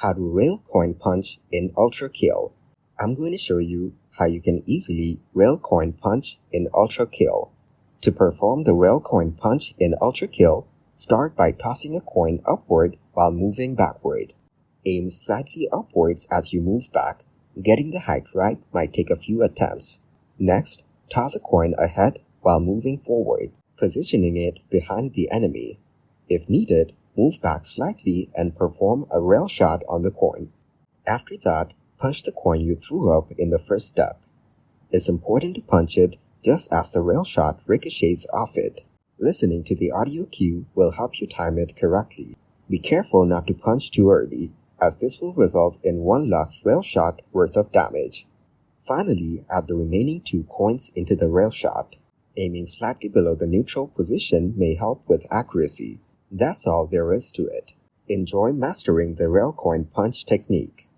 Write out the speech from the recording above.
How to rail coin punch in Ultrakill. I'm going to show you how you can easily rail coin punch in Ultrakill. To perform the rail coin punch in Ultrakill, start by tossing a coin upward while moving backward. Aim slightly upwards as you move back. Getting the height right might take a few attempts. Next, toss a coin ahead while moving forward, positioning it behind the enemy. If needed, move back slightly and perform a rail shot on the coin. After that, punch the coin you threw up in the first step. It's important to punch it just as the rail shot ricochets off it. Listening to the audio cue will help you time it correctly. Be careful not to punch too early, as this will result in one last rail shot worth of damage. Finally, add the remaining 2 coins into the rail shot. Aiming slightly below the neutral position may help with accuracy. That's all there is to it. Enjoy mastering the rail coin punch technique.